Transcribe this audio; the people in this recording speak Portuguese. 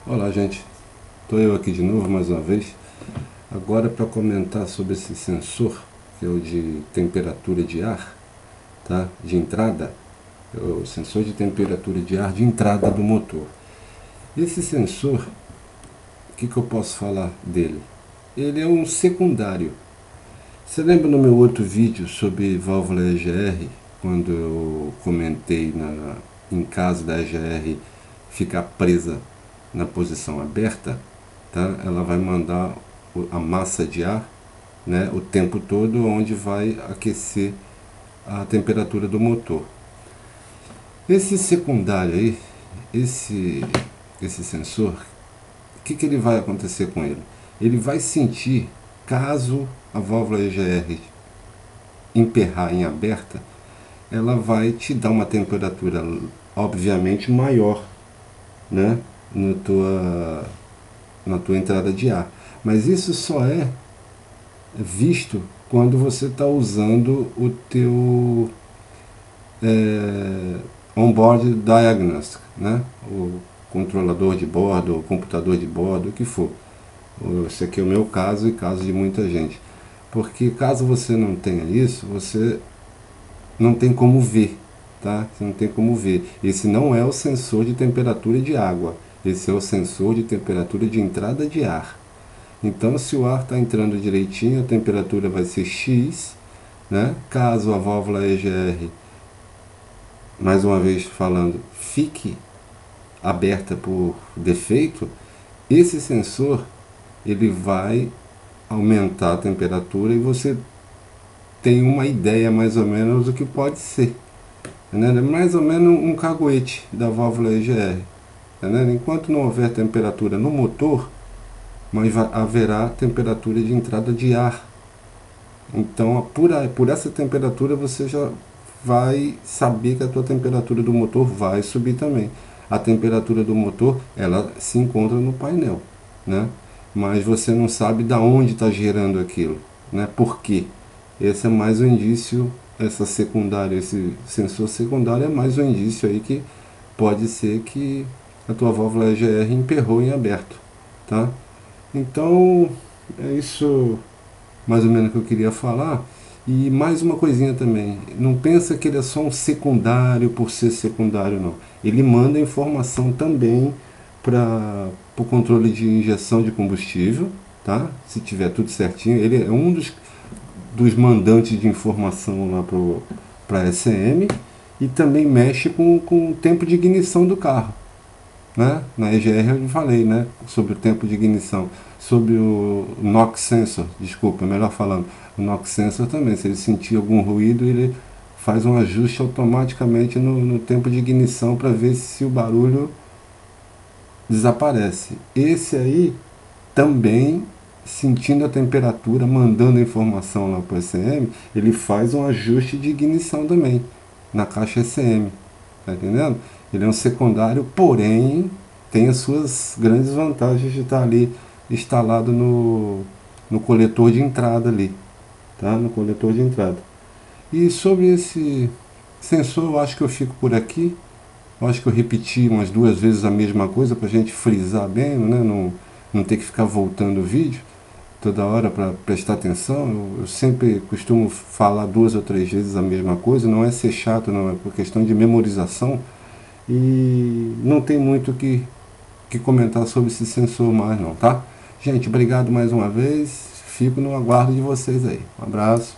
Olá, gente. Estou eu aqui de novo mais uma vez. Agora para comentar sobre esse sensor, que é o de temperatura de ar, tá? De entrada, é o sensor de temperatura de ar de entrada do motor. Esse sensor, o que eu posso falar dele? Ele é um secundário. Você lembra no meu outro vídeo sobre válvula EGR, quando eu comentei em caso da EGR ficar presa na posição aberta, tá? Ela vai mandar a massa de ar, né, o tempo todo, onde vai aquecer a temperatura do motor. Esse secundário aí, esse sensor, o que ele vai acontecer com ele? Ele vai sentir, caso a válvula EGR emperrar em aberta, ela vai te dar uma temperatura obviamente maior, né, na tua entrada de ar. Mas isso só é visto quando você está usando o teu onboard diagnostic, né? O controlador de bordo, o computador de bordo, o que for. Esse aqui é o meu caso e caso de muita gente. Porque caso você não tenha isso, você não tem como ver, tá? Você não tem como ver. Esse não é o sensor de temperatura de água. Esse é o sensor de temperatura de entrada de ar. Então, se o ar está entrando direitinho, a temperatura vai ser X, né? Caso a válvula EGR, mais uma vez falando, fique aberta por defeito, esse sensor ele vai aumentar a temperatura e você tem uma ideia mais ou menos do que pode ser. Né? É mais ou menos um caguete da válvula EGR. Né? Enquanto não houver temperatura no motor, mas haverá temperatura de entrada de ar. Então, por essa temperatura, você já vai saber que a tua temperatura do motor vai subir também. A temperatura do motor, ela se encontra no painel, né? Mas você não sabe da onde está gerando aquilo, né? Por quê? Esse é mais um indício, essa secundária, esse sensor secundário é mais um indício aí que pode ser que a tua válvula EGR emperrou em aberto, tá? Então, é isso mais ou menos que eu queria falar. E mais uma coisinha também, não pensa que ele é só um secundário por ser secundário, não. Ele manda informação também para o controle de injeção de combustível, tá? Se tiver tudo certinho, ele é um dos mandantes de informação lá para a SM e também mexe com o tempo de ignição do carro, né? Na EGR eu falei, né, sobre o tempo de ignição, sobre o NOx sensor, desculpa, melhor falando, o NOx sensor também, se ele sentir algum ruído, ele faz um ajuste automaticamente no tempo de ignição para ver se o barulho desaparece. Esse aí também, sentindo a temperatura, mandando a informação lá para o ECM, ele faz um ajuste de ignição também na caixa ECM, tá entendendo? Ele é um secundário, porém tem as suas grandes vantagens de estar ali instalado no coletor de entrada ali, tá? No coletor de entrada. E sobre esse sensor, eu acho que eu fico por aqui. Eu acho que eu repeti umas duas vezes a mesma coisa para a gente frisar bem, né? Não ter que ficar voltando o vídeo toda hora para prestar atenção. Eu sempre costumo falar duas ou três vezes a mesma coisa. Não é ser chato, não, é por questão de memorização. E não tem muito que comentar sobre esse sensor mais não, tá? Gente, obrigado mais uma vez. Fico no aguardo de vocês aí. Um abraço.